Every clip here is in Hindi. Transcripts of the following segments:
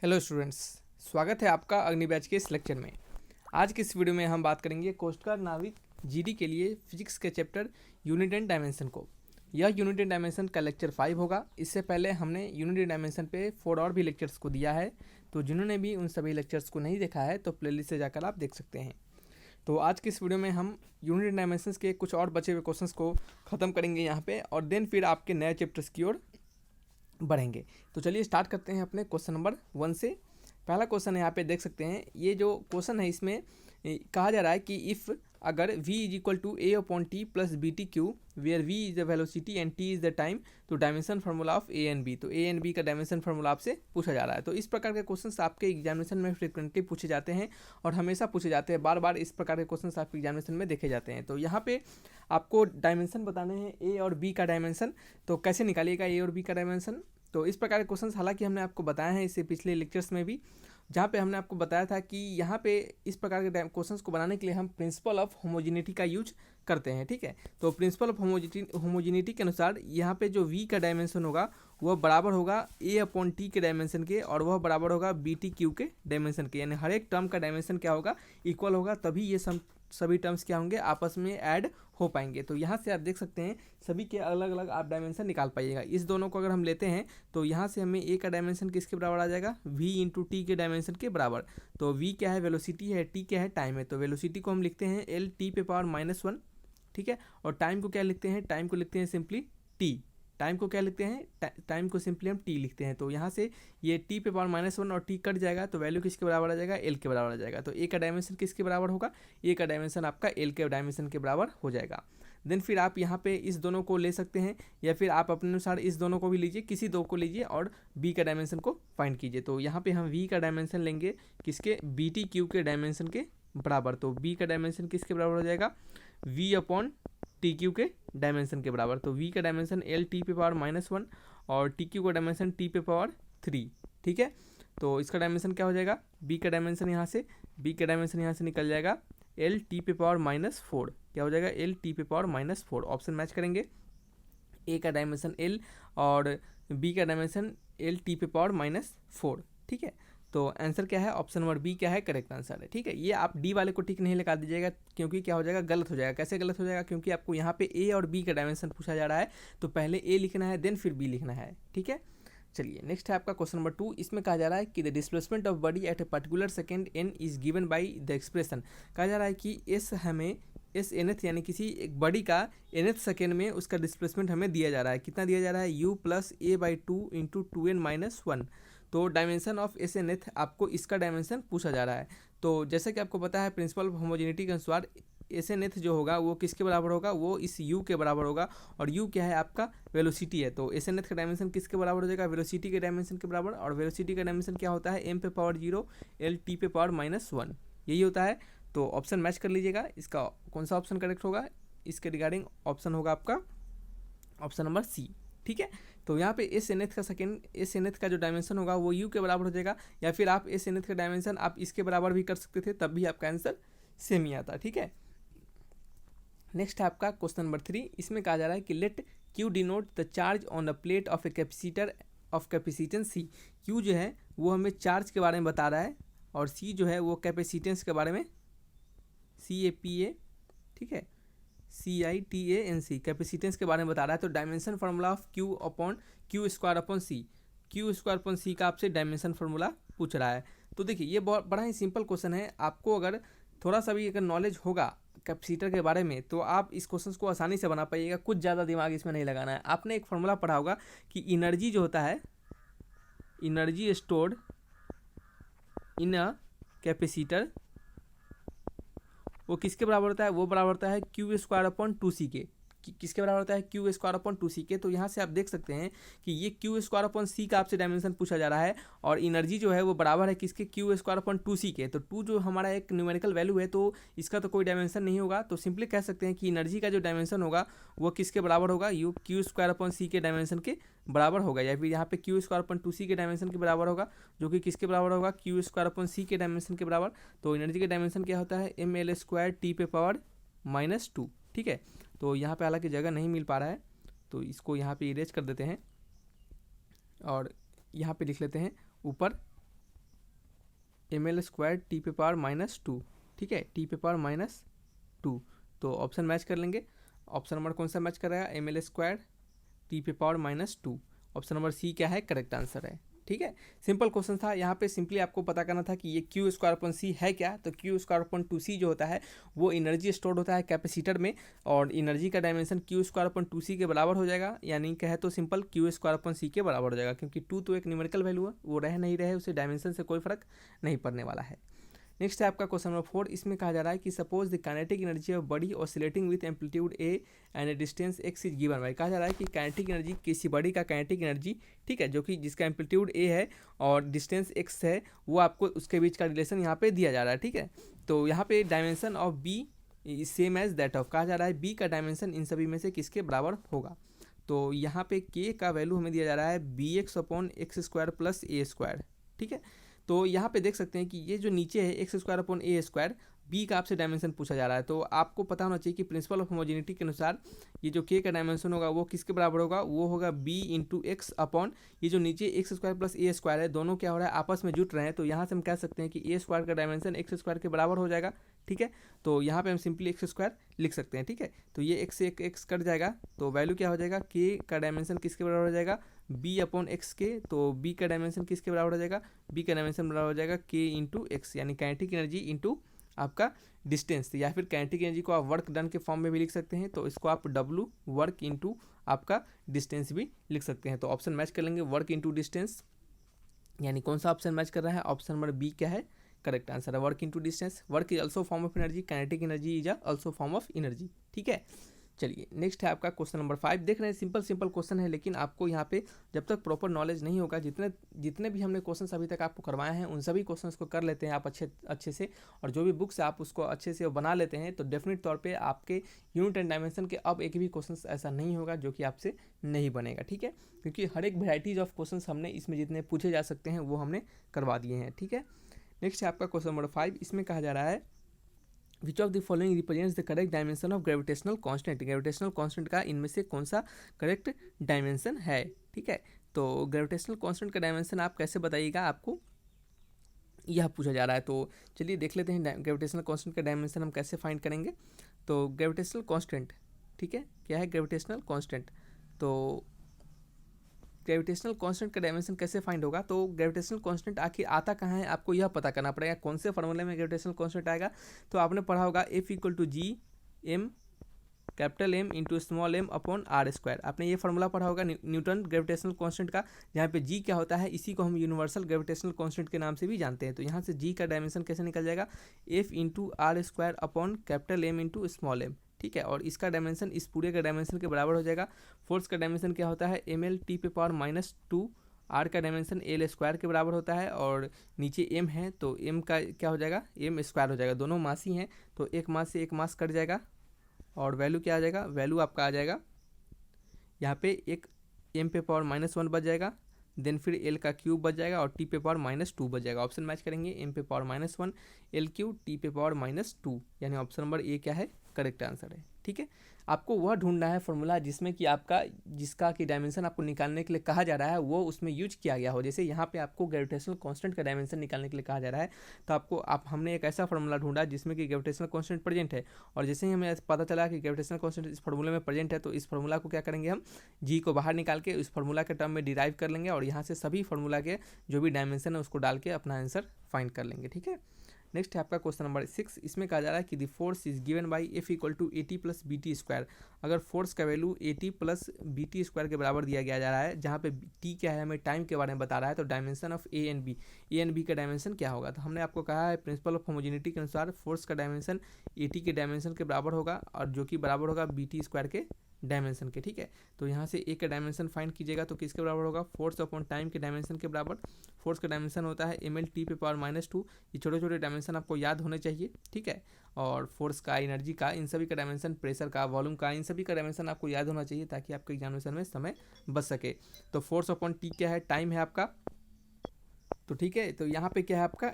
हेलो स्टूडेंट्स, स्वागत है आपका अग्नि बैच के इस लेक्चर में। आज की इस वीडियो में हम बात करेंगे कोस्ट गार्ड नाविक जीडी के लिए फिजिक्स के चैप्टर यूनिट एंड डायमेंशन को। यह यूनिट एंड डायमेंशन का लेक्चर 5 होगा। इससे पहले हमने यूनिट एंड डायमेंशन पे 4 और भी लेक्चर्स को दिया है, तो जिन्होंने भी उन सभी लेक्चर्स को नहीं देखा है तो प्लेलिस्ट से जाकर आप देख सकते हैं। तो आज की इस वीडियो में हम यूनिट एंड डायमेंशंस के कुछ और बचे हुए क्वेश्चंस को ख़त्म करेंगे यहाँ पे, और देन फिर आपके नए चैप्टर्स की ओर बढ़ेंगे। तो चलिए स्टार्ट करते हैं अपने क्वेश्चन नंबर 1 से। पहला क्वेश्चन है, यहाँ पे देख सकते हैं। ये जो क्वेश्चन है इसमें कहा जा रहा है कि इफ़ अगर v is equal to a upon t plus B t q where v is the velocity and t is the time, तो dimension formula of a and b। तो a एंड b का डायमेंशन फार्मूला आपसे पूछा जा रहा है। तो इस प्रकार के क्वेश्चंस आपके एग्जामिनेशन में फ्रिक्वेंटली पूछे जाते हैं और हमेशा पूछे जाते हैं, बार बार इस प्रकार के क्वेश्चंस आपके एग्जामिनेशन में देखे जाते हैं। तो यहाँ पे आपको डायमेंशन बताने हैं a और b का डायमेंशन। तो कैसे निकालिएगा a और b का डायमेंशन? तो इस प्रकार के क्वेश्चंस हालांकि हमने आपको बताया है इससे पिछले लेक्चर्स में भी, जहाँ पे हमने आपको बताया था कि यहाँ पे इस प्रकार के क्वेश्चंस को बनाने के लिए हम प्रिंसिपल ऑफ होमोजेनिटी का यूज करते हैं। ठीक है, तो प्रिंसिपल ऑफ होमोजेनिटी के अनुसार यहाँ पे जो v का डायमेंशन होगा वह बराबर होगा a अपॉन टी के डायमेंशन के, और वह बराबर होगा बी टी क्यू के डायमेंशन के। यानी हर एक टर्म का डायमेंशन क्या होगा, इक्वल होगा, तभी ये सभी टर्म्स क्या होंगे, आपस में ऐड हो पाएंगे। तो यहाँ से आप देख सकते हैं सभी के अलग अलग आप डायमेंशन निकाल पाइएगा। इस दोनों को अगर हम लेते हैं तो यहाँ से हमें a का डायमेंशन किसके बराबर आ जाएगा, v इंटू टी के डायमेंशन के बराबर। तो v क्या है, वेलोसिटी है, t क्या है, टाइम है। तो वेलोसिटी को हम लिखते हैं l t पे पावर -1, ठीक है। और टाइम को क्या लिखते हैं, टाइम को लिखते हैं सिंपली t। टाइम को क्या लिखते हैं, टाइम को सिंपली हम t लिखते हैं। तो यहाँ से ये t पे पावर -1 और t कट जाएगा तो वैल्यू किसके बराबर आ जाएगा, l के बराबर आ जाएगा। तो a का डायमेंशन किसके बराबर होगा, a का डायमेंशन आपका l के डायमेंशन के बराबर हो जाएगा। देन फिर आप यहाँ पे इस दोनों को ले सकते हैं, या फिर आप अपने अनुसार इस दोनों को भी लीजिए, किसी दो को लीजिए और b का डायमेंशन को फाइंड कीजिए। तो यहाँ पे हम v का डायमेंशन लेंगे किसके, बी टी क्यू के डायमेंशन के बराबर। तो b का डायमेंशन किसके बराबर हो जाएगा, v अपॉन टी क्यू के डायमेंशन के बराबर। तो v का डायमेंशन l टी पे पावर -1 और टी क्यू का डायमेंशन t पे पावर 3, ठीक है। तो इसका डायमेंशन क्या हो जाएगा, b का डायमेंशन यहाँ से निकल जाएगा l टी पे पावर -4। क्या हो जाएगा, l टी पे पावर -4। ऑप्शन मैच करेंगे, a का डायमेंशन l और b का डायमेंशन l टी पे पावर -4, ठीक है। तो आंसर क्या है, ऑप्शन नंबर बी क्या है, करेक्ट आंसर है। ठीक है, ये आप डी वाले को टिक नहीं लगा दीजिएगा, क्योंकि क्या हो जाएगा, गलत हो जाएगा। कैसे गलत हो जाएगा, क्योंकि आपको यहाँ पे ए और बी का डायमेंशन पूछा जा रहा है, तो पहले ए लिखना है देन फिर बी लिखना है। ठीक है, चलिए नेक्स्ट है आपका क्वेश्चन नंबर 2। इसमें कहा जा रहा है कि the displacement of body at a particular second N is given by the expression. कहा जा रहा है कि एस हमें एस nth यानी किसी एक बॉडी का nth सेकेंड में उसका डिस्प्लेसमेंट हमें दिया जा रहा है। कितना दिया जा रहा है, u plus A by 2 into 2n-1। तो डायमेंशन ऑफ एस nth आपको इसका डायमेंशन पूछा जा रहा है। तो जैसे कि आपको पता है प्रिंसिपल ऑफ होमोजेनिटी के अनुसार एस nth जो होगा वो किसके बराबर होगा, वो इस u के बराबर होगा, और u क्या है आपका, वेलोसिटी है। तो एस nth का डायमेंशन किसके बराबर हो जाएगा, वेलोसिटी के डायमेंशन के बराबर। और वेलोसिटी का डायमेंशन क्या होता है, m पे पावर 0 l t पे पावर -1, यही होता है। तो ऑप्शन मैच कर लीजिएगा, इसका कौन सा ऑप्शन करेक्ट होगा, इसके रिगार्डिंग ऑप्शन होगा आपका ऑप्शन नंबर सी। ठीक है, तो यहाँ पे एस nth का जो डायमेंशन होगा वो u के बराबर हो जाएगा, या फिर आप एस nth का डायमेंशन आप इसके बराबर भी कर सकते थे, तब भी आपका आंसर सेम ही आता। ठीक है, नेक्स्ट है आपका क्वेश्चन नंबर 3। इसमें कहा जा रहा है कि let Q denote the charge on the plate of a capacitor of capacitance C. Q जो है वो हमें चार्ज के बारे में बता रहा है, और सी जो है वो कैपेसिटेंस के बारे में, CAPA, ठीक है, CITANC, कैपेसिटेंस के बारे में बता रहा है। तो dimension formula of q upon q square upon c, q square upon c का आपसे डायमेंशन फार्मूला पूछ रहा है। तो देखिए ये बहुत बड़ा ही सिंपल क्वेश्चन है। आपको अगर थोड़ा सा भी अगर नॉलेज होगा कैपेसिटर के बारे में तो आप इस क्वेश्चन को आसानी से बना पाइएगा, कुछ ज़्यादा दिमाग इसमें नहीं लगाना है। आपने एक फार्मूला पढ़ा होगा कि एनर्जी जो होता है, energy stored in a capacitor, वो किसके बराबर होता है, वो बराबर होता है क्यू स्क्वायर अपॉन 2c के। किसके बराबर होता है, क्यू स्क्वायर अपॉन 2c के। तो यहाँ से आप देख सकते हैं कि ये क्यू स्क्वायर अपॉन सी का आपसे डायमेंशन पूछा जा रहा है, और एनर्जी जो है वो बराबर है किसके, क्यू स्क्वायर अपॉन 2c के। तो 2 जो हमारा एक न्यूमेरिकल वैल्यू है, तो इसका तो कोई डायमेंशन नहीं होगा। तो सिंपली कह सकते हैं कि एनर्जी का जो डायमेंशन होगा वो किसके बराबर होगा, यू क्यू स्क्वायर अपॉन सी के डायमेंशन के बराबर होगा, या फिर यहाँ पे क्यू स्क्वायर अपॉन 2c के डायमेंशन के बराबर होगा, जो कि किसके बराबर होगा, क्यू स्क्वायर अपॉन सी के डायमेंशन के बराबर। तो एनर्जी का डायमेंशन क्या होता है, ml स्क्वायर टी पे पावर -2। ठीक है, तो यहाँ पे हालांकि जगह नहीं मिल पा रहा है, तो इसको यहाँ पे इरेज कर देते हैं और यहाँ पे लिख लेते हैं ऊपर ml² T⁻², ठीक है, T⁻²। तो ऑप्शन मैच कर लेंगे। ऑप्शन नंबर कौन सा मैच कर रहा है, ml² T⁻²। Option number C क्या है, करेक्ट आंसर है। ठीक है, सिंपल क्वेश्चन था। यहाँ पे सिंपली आपको पता करना था कि ये Q²/C है क्या। तो Q²/2C जो होता है वो एनर्जी स्टोर्ड होता है कैपेसिटर में, और एनर्जी का डायमेंशन Q²/2C के बराबर हो जाएगा, यानी कहे तो सिंपल Q²/C के बराबर हो जाएगा, क्योंकि 2 तो एक न्यूमेरिकल वैल्यू है, वो रहे नहीं रहे उसे डायमेंशन से कोई फर्क नहीं पड़ने वाला है। नेक्स्ट है आपका क्वेश्चन नंबर 4। इसमें कहा जा रहा है कि suppose the kinetic energy of body oscillating with amplitude A and A distance x is given by. कहा जा रहा है कि काइनेटिक एनर्जी, किसी बॉडी का काइनेटिक एनर्जी, ठीक है, जो कि जिसका एम्पलीट्यूड ए है और डिस्टेंस x है, वो आपको उसके बीच का रिलेशन यहाँ पे दिया जा रहा है। ठीक है, तो यहाँ पे dimension of B same as that of, कहा जा रहा है बी का डायमेंशन इन सभी में से किसके बराबर होगा। तो यहाँ पे k का वैल्यू हमें दिया जा रहा है bx/x² + a²। ठीक है, तो यहाँ पे देख सकते हैं कि ये जो नीचे है x²/a², बी का आपसे डायमेंशन पूछा जा रहा है। तो आपको पता होना चाहिए कि प्रिंसिपल ऑफ होमोजेनिटी के अनुसार ये जो k का डायमेंशन होगा वो किसके बराबर होगा, वो होगा b × x अपॉन ये जो नीचे x² + a² है, दोनों क्या हो रहा है, आपस में जुट रहे हैं। तो यहाँ से हम कह सकते हैं कि a² का डायमेंशन x² के बराबर हो जाएगा। ठीक है, तो यहाँ पे हम सिंपली x² लिख सकते हैं। ठीक है, तो ये x से x कट जाएगा, तो वैल्यू क्या हो जाएगा, k का डायमेंशन किसके बराबर हो जाएगा, b/x के। तो b का डायमेंशन किसके बराबर हो जाएगा, b का डायमेंशन बराबर हो जाएगा k × x, यानी काइनेटिक एनर्जी इंटू आपका डिस्टेंस, या फिर काइनेटिक एनर्जी को आप वर्क डन के फॉर्म में भी लिख सकते हैं। तो इसको आप w वर्क इंटू आपका डिस्टेंस भी लिख सकते हैं। तो ऑप्शन मैच कर लेंगे, वर्क इंटू डिस्टेंस, यानी कौन सा ऑप्शन मैच कर रहा है, ऑप्शन नंबर बी क्या है, करेक्ट आंसर है, work into distance. Work is also form of energy, kinetic energy is also form of energy. ठीक है, चलिए नेक्स्ट है आपका क्वेश्चन नंबर 5। देख रहे हैं सिंपल क्वेश्चन है, लेकिन आपको यहाँ पे जब तक प्रॉपर नॉलेज नहीं होगा, जितने भी हमने क्वेश्चंस अभी तक आपको करवाए हैं उन सभी क्वेश्चंस को कर लेते हैं आप अच्छे से, और जो भी बुक्स आप उसको अच्छे से बना लेते हैं, तो डेफिनेट तौर पे आपके यूनिट एंड डायमेंशन के अब एक भी क्वेश्चन ऐसा नहीं होगा जो कि आपसे नहीं बनेगा। ठीक है, क्योंकि हर एक वेराइटीज ऑफ क्वेश्चन हमने इसमें जितने पूछे जा सकते हैं वो हमने करवा दिए हैं। ठीक है, नेक्स्ट है आपका क्वेश्चन नंबर 5। इसमें कहा जा रहा है विच of the following represents the correct dimension of gravitational constant. Gravitational constant का इनमें से कौन सा करेक्ट डायमेंशन है। ठीक है, तो ग्रेविटेशनल कांस्टेंट का डायमेंशन आप कैसे बताइएगा, आपको यह पूछा जा रहा है। तो चलिए देख लेते हैं ग्रेविटेशनल कांस्टेंट का डायमेंशन हम कैसे फाइंड करेंगे। तो ग्रेविटेशनल कांस्टेंट, ठीक है, क्या है ग्रेविटेशनल कांस्टेंट, तो ग्रेविटेशनल कांस्टेंट का डायमेंशन कैसे फाइंड होगा। तो ग्रेविटेशनल कांस्टेंट आखिर आता कहाँ है, आपको यह पता करना पड़ेगा कौन से फॉर्मूले में ग्रेविटेशनल कांस्टेंट आएगा। तो आपने पढ़ा होगा F = G M M (r²). आपने ये फार्मूला पढ़ा होगा न्यूटन ग्रेविटेशनल कांस्टेंट का, जहाँ पे G क्या होता है, इसी को हम यूनिवर्सल ग्रेविटेशनल कांस्टेंट के नाम से भी जानते हैं। तो यहाँ से G का डायमेंशन कैसे निकल जाएगा, F × r² M (m). ठीक है, और इसका डायमेंशन इस पूरे का डायमेंशन के बराबर हो जाएगा। फोर्स का डायमेंशन क्या होता है, mL/T⁻²। r का डायमेंशन L² के बराबर होता है, और नीचे m है तो m का क्या हो जाएगा, m² हो जाएगा। दोनों मास ही हैं, तो एक मास से एक मास कट जाएगा, और वैल्यू क्या आ जाएगा, वैल्यू आपका आ जाएगा यहाँ पे एक m⁻⁻1 बच जाएगा, देन फिर l का क्यूब बच जाएगा, और t⁻2 बच जाएगा। ऑप्शन मैच करेंगे, m⁻1 l³ t⁻2, यानी ऑप्शन नंबर ए क्या है, करेक्ट आंसर है। ठीक है, आपको वह ढूंढना है फॉर्मूला जिसमें कि आपका जिसका कि डायमेंशन आपको निकालने के लिए कहा जा रहा है वो उसमें यूज किया गया हो। जैसे यहाँ पे आपको ग्रेविटेशनल कांस्टेंट का डायमेंशन निकालने के लिए कहा जा रहा है, तो आपको हमने एक ऐसा फार्मूला ढूंढा जिसमें कि ग्रेविटेशनल कांस्टेंट प्रेजेंट है, और जैसे ही हमें पता चला कि ग्रेविटेशनल कांस्टेंट इस फार्मूले में प्रेजेंट है, तो इस फार्मूला को क्या करेंगे, हम जी को बाहर निकाल के इस फार्मूला के टर्म में डिराइव कर लेंगे, और यहाँ से सभी फार्मूला के जो भी डायमेंशन है उसको डाल के अपना आंसर फाइंड कर लेंगे। ठीक है, नेक्स्ट है आपका क्वेश्चन नंबर 6। इसमें कहा जा रहा है कि the force is given by F = AT + BT²। अगर फोर्स का वैल्यू AT + BT² के बराबर दिया गया जा रहा है, जहाँ पे T क्या है हमें टाइम के बारे में बता रहा है, तो dimension of A and B का डायमेंशन क्या होगा। तो हमने आपको कहा है प्रिंसिपल ऑफ होमोजेनिटी के अनुसार फोर्स का डायमेंशन AT के डायमेंशन के बराबर होगा, और जो कि बराबर होगा BT² के डायमेंशन के। ठीक है, तो यहाँ से ए का डायमेंशन फाइंड कीजिएगा, तो किसके बराबर होगा, फोर्स अपॉन टाइम के डायमेंशन के बराबर। फोर्स का डायमेंशन होता है mL/T⁻²। ये छोटे छोटे डायमेंशन आपको याद होने चाहिए। ठीक है, और फोर्स का, एनर्जी का, इन सभी का डायमेंशन, प्रेशर का, वॉल्यूम का, इन सभी का डायमेंशन आपको याद होना चाहिए ताकि आपके एग्जामिनेशन में समय बच सके। तो फोर्स अपॉन टी क्या है, टाइम है आपका। तो ठीक है, तो यहाँ पे क्या है आपका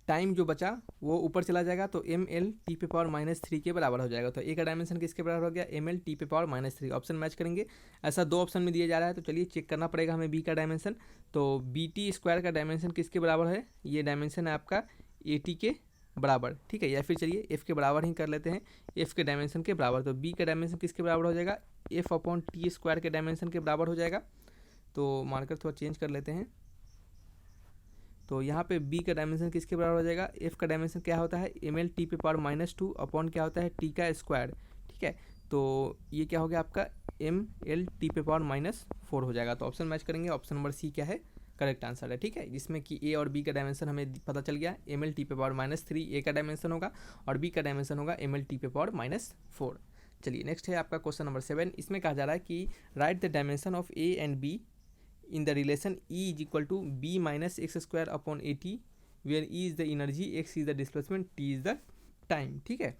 टाइम जो बचा वो ऊपर चला जाएगा तो एम एल टी पे पावर -3 के बराबर हो जाएगा। तो ए का डायमेंशन किसके बराबर हो गया, एम एल टी पे पावर -3। ऑप्शन मैच करेंगे, ऐसा 2 ऑप्शन में दिया जा रहा है तो चलिए चेक करना पड़ेगा हमें बी का डायमेंशन। तो बी टी स्क्वायर का डायमेंशन किसके बराबर है, ये डायमेंशन है आपका ए टी के बराबर, ठीक है। या फिर चलिए एफ के बराबर ही कर लेते हैं, एफ के डायमेंशन के बराबर। तो बी का डायमेंशन किसके बराबर हो जाएगा, एफ अपॉन टी स्क्वायर के डायमेंशन के बराबर हो जाएगा। तो मार्कर थोड़ा चेंज कर लेते हैं। तो यहाँ पे b का डायमेंशन किसके बराबर हो जाएगा, f का डायमेंशन क्या होता है, एम एल टी पे पावर -2 अपॉन क्या होता है t का स्क्वायर, ठीक है। तो ये क्या हो गया आपका एम एल टी पे पावर -4 हो जाएगा। तो ऑप्शन मैच करेंगे, ऑप्शन नंबर सी क्या है करेक्ट आंसर है, ठीक है। जिसमें कि ए और बी का डायमेंशन हमें पता चल गया, एम एल टी पे पावर -3 ए का डायमेंशन होगा और बी का डायमेंशन होगा एम एल टी पे पावर -4। चलिए नेक्स्ट है आपका क्वेश्चन नंबर 7। इसमें कहा जा रहा है कि write the dimension of A and B in the relation E is equal to b minus x square upon at, where E is the energy, x is the displacement, t is the time, ठीक है।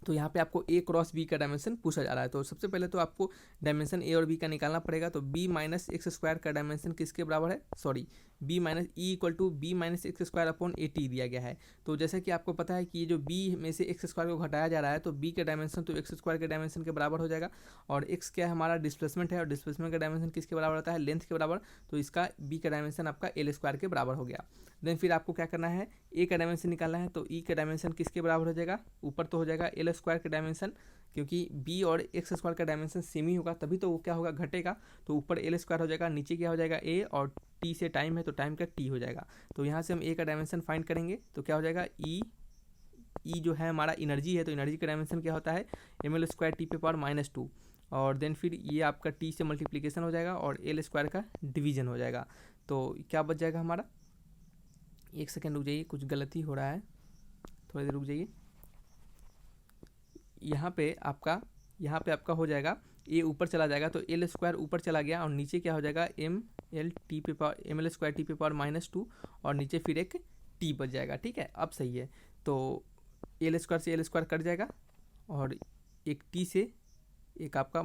तो यहाँ पे आपको ए क्रॉस बी का डायमेंशन पूछा जा रहा है। तो सबसे पहले तो आपको डायमेंशन ए और बी का निकालना पड़ेगा। तो बी माइनस एक्स स्क्वायर का डायमेंशन किसके बराबर है, sorry B minus E equal to B minus X square upon A T दिया गया है। तो जैसे कि आपको पता है कि ये जो बी में से एक्स स्क्वायर को घटाया जा रहा है तो बी का डायमेंशन तो एक्स स्क्वायर के डायमेंशन के बराबर हो जाएगा। और एक्स क्या है हमारा डिस्प्लेसमेंट है और डिस्प्लेसमेंट का डायमेंशन किसके बराबर होता है, लेंथ के बराबर। तो इसका बी का डायमेंशन आपका एल स्क्वायर के बराबर हो गया। देन फिर आपको क्या करना है, ए का डायमेंशन निकालना है। तो ई का डायमेंशन किसके बराबर हो जाएगा, ऊपर तो हो जाएगा एल स्क्वायर का डायमेंशन, क्योंकि बी और एक्स स्क्वायर का डायमेंशन सेम ही होगा तभी तो वो क्या होगा घटेगा। तो ऊपर एल स्क्वायर हो जाएगा, नीचे क्या हो जाएगा ए, और टी से टाइम है तो टाइम का टी हो जाएगा। तो यहाँ से हम ए का डायमेंशन फाइंड करेंगे तो क्या हो जाएगा, ई जो है हमारा एनर्जी है तो एनर्जी का डायमेंशन क्या होता है, एम एल स्क्वायर टी पे पावर -2। और देन फिर ये आपका टी से मल्टीप्लीकेशन हो जाएगा और एल स्क्वायर का डिवीजन हो जाएगा। तो क्या बच जाएगा हमारा, एक सेकेंड रुक जाइए, कुछ गलती हो रहा है, थोड़ी देर रुक जाइए। यहाँ पे आपका हो जाएगा ए ऊपर चला जाएगा तो एल स्क्वायर ऊपर चला गया और नीचे क्या हो जाएगा एम एल स्क्वायर टी पे पावर -2 और नीचे फिर एक टी बच जाएगा, ठीक है। अब सही है, तो एल स्क्वायर से एल स्क्वायर कट जाएगा और एक टी से एक आपका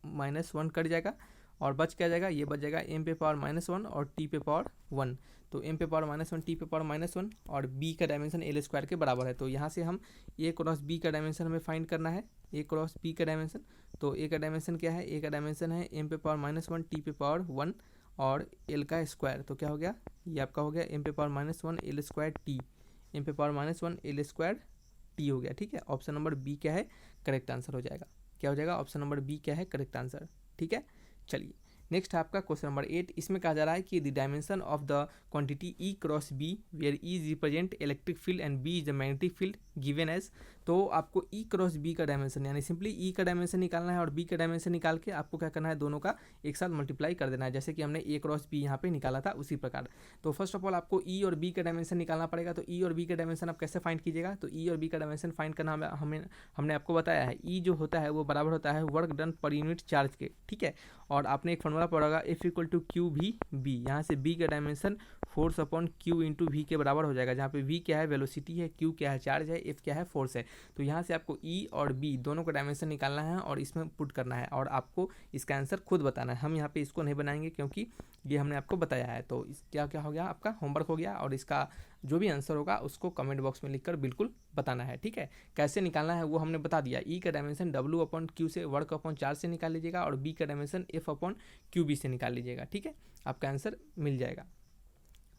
-1 कट जाएगा और बच क्या जाएगा, ये बच जाएगा एम पे पावर -1 और टी पे पावर 1। तो एम पे पावर -1 टी पे पावर -1 और बी का डायमेंशन एल स्क्वायर के बराबर है। तो यहाँ से हम ए क्रॉस बी का डायमेंशन हमें फाइंड करना है, ए क्रॉस बी का डायमेंशन। तो ए का डायमेंशन क्या है, ए का डायमेंशन है एम पे पावर -1 टी पे पावर 1 और एल का स्क्वायर। तो क्या हो गया, ये आपका हो गया एम पे power -1 L square T, M पे पावर -1 एल स्क्वायर टी हो गया, ठीक है। ऑप्शन नंबर बी क्या है करेक्ट आंसर हो जाएगा, क्या हो जाएगा, ऑप्शन नंबर बी क्या है करेक्ट आंसर, ठीक है। चलिए नेक्स्ट है आपका क्वेश्चन नंबर 8। इसमें कहा जा रहा है कि the dimension of the quantity E cross B where E is represent electric field and B is the magnetic field given as. तो आपको ई क्रॉस बी का डायमेंशन यानी सिंपली ई का डायमेंशन निकालना है और बी का डायमेंशन निकाल के आपको क्या करना है, दोनों का एक साथ मल्टीप्लाई कर देना है, जैसे कि हमने ए क्रॉस बी यहाँ पे निकाला था उसी प्रकार। तो फर्स्ट ऑफ ऑल आपको ई और बी का डायमेंशन निकालना पड़ेगा। तो ई और बी का डायमेंशन आप कैसे फाइंड कीजिएगा, तो ई और बी का डायमेंशन फाइंड करना हमने आपको बताया है, ई जो होता है वो बराबर होता है work done per unit charge के, ठीक है। और आपने एक फॉर्मूला पढ़ा होगा F equal to Q V B, यहाँ से बी का dimension force upon Q into V के बराबर हो जाएगा, जहाँ पे वी क्या है वेलोसिटी है, क्यू क्या है चार्ज है, एफ क्या है फोर्स है। तो यहाँ से आपको ई और बी दोनों का डायमेंशन निकालना है और इसमें पुट करना है और आपको इसका आंसर खुद बताना है। हम यहाँ पे इसको नहीं बनाएंगे क्योंकि ये हमने आपको बताया है। तो इस क्या क्या हो गया आपका होमवर्क हो गया और इसका जो भी आंसर होगा उसको कमेंट बॉक्स में लिखकर बिल्कुल बताना है, ठीक है। कैसे निकालना है वो हमने बता दिया, ई का डायमेंशन डब्ल्यू अपॉन क्यू से वर्क अपॉन चार्ज से निकाल लीजिएगा और बी का dimension F upon Q B से निकाल लीजिएगा, ठीक है। आपका आंसर मिल जाएगा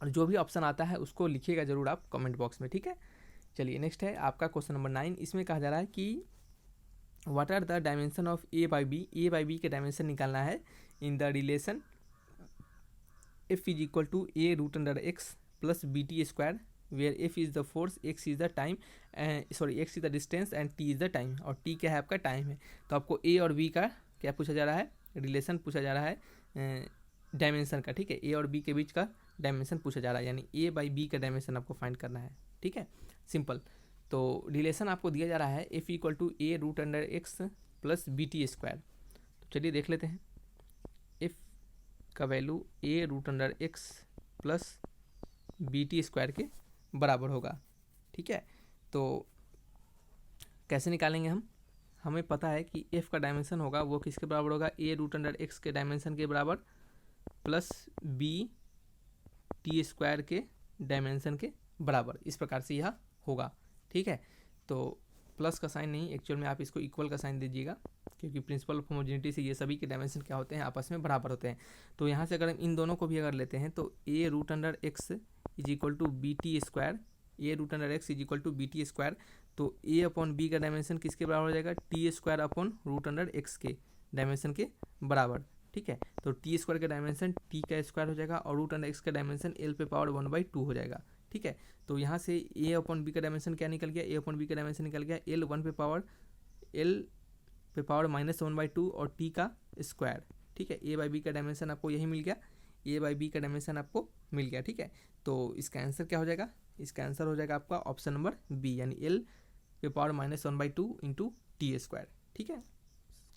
और जो भी ऑप्शन आता है उसको लिखिएगा जरूर आप कमेंट बॉक्स में, ठीक है। चलिए नेक्स्ट है आपका क्वेश्चन नंबर 9। इसमें कहा जा रहा है कि what are the dimension of A by B के डायमेंशन निकालना है in the relation F is equal to A root under x plus B T square where F is the force, X is the time, X is the distance and T is the time और टी क्या है आपका टाइम है। तो आपको ए और बी का क्या पूछा जा रहा है, रिलेशन पूछा जा रहा है डायमेंशन का, ठीक है। ए और बी के बीच का डायमेंशन पूछा जा रहा है, यानी ए बाई बी का डायमेंशन आपको फाइंड करना है, ठीक है, सिंपल। तो रिलेशन आपको दिया जा रहा है f equal to A root under x plus B T square. तो चलिए देख लेते हैं, एफ का value a root under x plus B T square के बराबर होगा, ठीक है। तो कैसे निकालेंगे हम, हमें पता है कि एफ का डायमेंशन होगा वो किसके बराबर होगा, ए रूट अंडर एक्स के डायमेंशन के बराबर प्लस बी टी स्क्वायर के डायमेंशन के बराबर, इस प्रकार से यह होगा। ठीक है, तो प्लस का साइन नहीं, एक्चुअल में आप इसको इक्वल का साइन दीजिएगा, क्योंकि प्रिंसिपल ऑफ होमोजेनिटी से ये सभी के डायमेंशन क्या होते हैं, आपस में बराबर होते हैं। तो यहाँ से अगर हम इन दोनों को भी अगर लेते हैं तो a root under x is equal to b T square, a root under x is equal to b T square. तो ए अपॉन बी का डायमेंशन किसके बराबर हो जाएगा, t square upon root under x के डायमेंशन के बराबर। ठीक है, तो टी स्क्वायर का डायमेंशन टी का स्क्वायर हो जाएगा और रूट अंडर एक्स का डायमेंशन एल पे पावर 1/2 हो जाएगा। ठीक है, तो यहाँ से ए अपॉन बी का डायमेंशन क्या निकल गया, ए अपॉन बी का डायमेंशन निकल गया एल 1 पे पावर -1/2 और टी का स्क्वायर। ठीक है, ए बाई बी का डायमेंशन आपको यही मिल गया, ए बाई बी का डायमेंशन आपको मिल गया। ठीक है, तो इसका आंसर क्या हो जाएगा, इसका आंसर हो जाएगा आपका ऑप्शन नंबर बी, यानी एल पे पावर -1/2 इंटू टी स्क्वायर। ठीक है,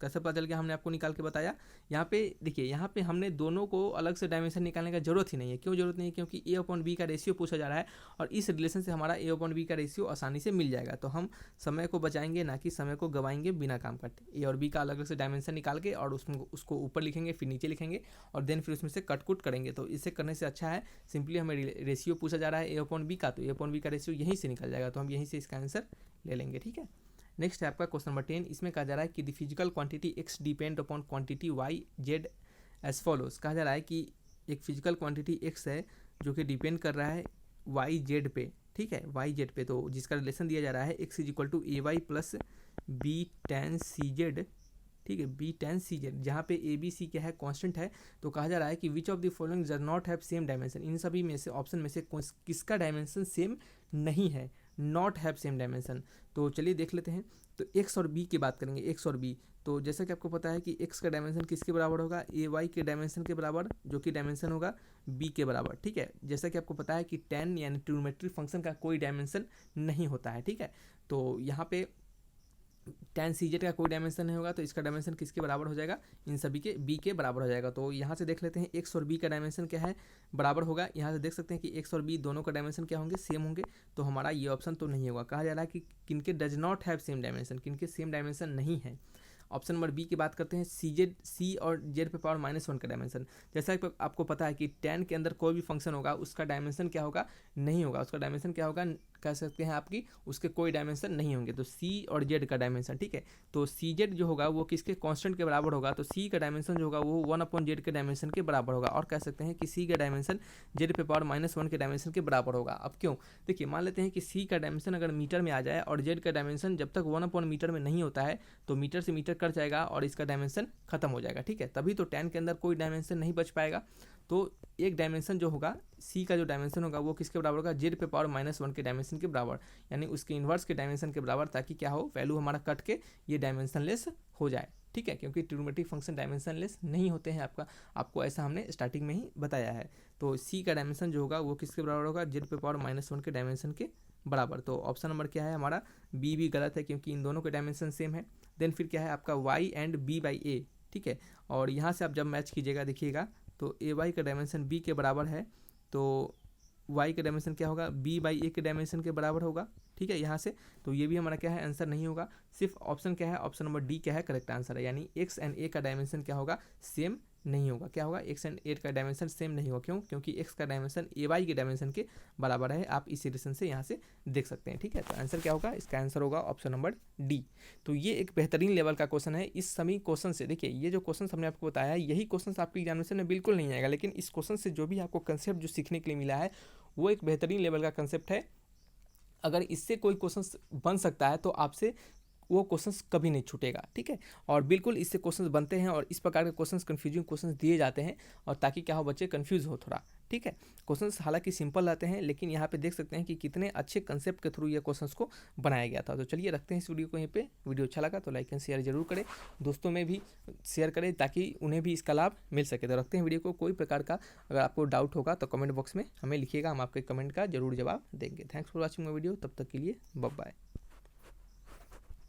कैसे पता चल गया, हमने आपको निकाल के बताया। यहाँ पे देखिए, यहाँ पे हमने दोनों को अलग से डायमेंशन निकालने का जरूरत ही नहीं है। क्यों जरूरत नहीं है, क्योंकि ए अपॉन बी का रेशियो पूछा जा रहा है और इस रिलेशन से हमारा ए अपॉन बी का रेशियो आसानी से मिल जाएगा। तो हम समय को बचाएंगे, ना कि समय को गवाएंगे बिना काम करते। ए और बी का अलग अलग से डायमेंशन निकाल के और उसको ऊपर लिखेंगे, फिर नीचे लिखेंगे और देन फिर उसमें से कट कुट करेंगे। तो इसे करने से अच्छा है सिंपली हमें रेशियो पूछा जा रहा है ए अपॉन बी का, तो ए अपॉन बी का रेशियो यहीं से निकल जाएगा, तो हम यहीं से इसका आंसर ले लेंगे। ठीक है, नेक्स्ट है आपका क्वेश्चन नंबर 10। इसमें कहा जा रहा है कि the physical quantity X depend upon quantity Y Z as follows. कहा जा रहा है कि एक फिजिकल क्वांटिटी एक्स है जो कि डिपेंड कर रहा है वाई जेड पे। ठीक है, वाई जेड पे, तो जिसका रिलेशन दिया जा रहा है X is equal to A Y plus B ten C Z. ठीक है, बी टेन सी जेड, जहाँ पे ए बी सी क्या है, कांस्टेंट है। तो कहा जा रहा है कि which of the following does not have same dimension. इन सभी में से ऑप्शन में से किसका डायमेंशन सेम नहीं है, नॉट हैव सेम डायमेंशन। तो चलिए देख लेते हैं। तो एक्स और बी की बात करेंगे, एक्स और बी। तो जैसा कि आपको पता है कि एक्स का डायमेंशन किसके बराबर होगा, ए वाई के डायमेंशन के बराबर, जो कि डायमेंशन होगा बी के बराबर। ठीक है, जैसा कि आपको पता है कि tan यानी ट्रिग्नोमेट्रिक फंक्शन का कोई डायमेंशन नहीं होता है। ठीक है, तो यहाँ पे tan सी जेड का कोई डायमेंशन नहीं होगा, तो इसका डायमेंशन किसके बराबर हो जाएगा, इन सभी के बी के बराबर हो जाएगा। तो यहाँ से देख लेते हैं एक्स और बी का डायमेंशन क्या है, बराबर होगा। यहाँ से देख सकते हैं कि एक्स और बी दोनों का डायमेंशन क्या होंगे, सेम होंगे। तो हमारा ये ऑप्शन तो नहीं होगा। कहा जा रहा है कि किनके does not have same dimension, किनके सेम डायमेंशन नहीं है। ऑप्शन नंबर बी की बात करते हैं, सी और जेड पे पावर -1 का डायमेंशन। जैसा कि आपको पता है कि tan के अंदर कोई भी फंक्शन होगा उसका डायमेंशन क्या होगा, नहीं होगा। उसका डायमेंशन क्या होगा, कह सकते हैं आपकी उसके कोई डायमेंशन नहीं होंगे। तो सी और जेड का डायमेंशन, ठीक है, तो सी जेड जो होगा वो किसके कांस्टेंट के बराबर होगा। तो सी का डायमेंशन जो होगा वो 1/जेड के डायमेंशन के बराबर होगा। और कह सकते हैं कि सी का डायमेंशन जेड पे पावर -1 के डायमेंशन के बराबर होगा। अब क्यों, देखिए मान लेते हैं कि सी का डायमेंशन अगर मीटर में आ जाए और जेड का डायमेंशन जब तक 1/मीटर में नहीं होता है तो मीटर से मीटर कट जाएगा और इसका डायमेंशन खत्म हो जाएगा। ठीक है, तभी तो tan के अंदर कोई डायमेंशन नहीं बच पाएगा। तो एक डायमेंशन जो होगा सी का जो डायमेंशन होगा वो किसके बराबर होगा, जेड पे पावर -1 के डायमेंशन के बराबर, यानी उसके इन्वर्स के डायमेंशन के बराबर, ताकि क्या हो, वैल्यू हमारा कट के ये डायमेंशनलेस हो जाए। ठीक है, क्योंकि ट्रिग्नोमेट्रिक फंक्शन डायमेंशनलेस नहीं होते हैं, आपको ऐसा हमने स्टार्टिंग में ही बताया है। तो सी का डायमेंशन जो होगा वो किसके बराबर होगा, जेड पे पावर -1 के डायमेंशन के बराबर। तो ऑप्शन नंबर क्या है हमारा, बी भी गलत है क्योंकि इन दोनों के डायमेंशन सेम है। देन फिर क्या है आपका वाई एंड बी बाई ए। ठीक है, और यहाँ से आप जब मैच कीजिएगा देखिएगा तो ए वाई का डायमेंशन बी के बराबर है, तो वाई का डायमेंशन क्या होगा, बी बाई ए के डायमेंशन के बराबर होगा। ठीक है, यहाँ से तो ये भी हमारा क्या है, आंसर नहीं होगा। सिर्फ ऑप्शन क्या है, ऑप्शन नंबर डी क्या है करेक्ट आंसर है, यानी एक्स एंड ए का डायमेंशन क्या होगा, सेम नहीं होगा। क्या होगा, एक्स एंड ए का डायमेंशन सेम नहीं होगा। क्यों, क्योंकि एक्स का डायमेंशन ए वाई के डायमेंशन के बराबर है। आप इस रिलेशन से यहाँ से देख सकते हैं। ठीक है, तो आंसर क्या होगा, इसका आंसर होगा ऑप्शन नंबर डी। तो ये एक बेहतरीन लेवल का क्वेश्चन है। इस सभी क्वेश्चन से देखिए, ये जो क्वेश्चन हमने आपको बताया यही क्वेश्चन आपकी एग्जामिनेशन में बिल्कुल नहीं आएगा, लेकिन इस क्वेश्चन से जो भी आपको कंसेप्ट जो सीखने के लिए मिला है वो एक बेहतरीन लेवल का कंसेप्ट है। अगर इससे कोई क्वेश्चन बन सकता है तो आपसे वो क्वेश्चंस कभी नहीं छूटेगा। ठीक है, और बिल्कुल इससे क्वेश्चंस बनते हैं और इस प्रकार के क्वेश्चंस कंफ्यूजिंग क्वेश्चंस दिए जाते हैं और ताकि क्या हो, बच्चे कंफ्यूज हो थोड़ा। ठीक है, क्वेश्चंस हालांकि सिंपल रहते हैं लेकिन यहाँ पे देख सकते हैं कि कितने अच्छे कंसेप्ट के थ्रू ये क्वेश्चंस को बनाया गया था। तो चलिए रखते हैं इस वीडियो को यहीं पे। वीडियो अच्छा लगा तो लाइक एंड शेयर जरूर करें, दोस्तों में भी शेयर करें ताकि उन्हें भी इसका लाभ मिल सके। तो रखते हैं वीडियो को। कोई प्रकार का अगर आपको डाउट होगा तो कमेंट बॉक्स में हमें लिखिएगा, हम आपके कमेंट का जरूर जवाब देंगे। Thanks for watching my video, तब तक के लिए बाय बाय।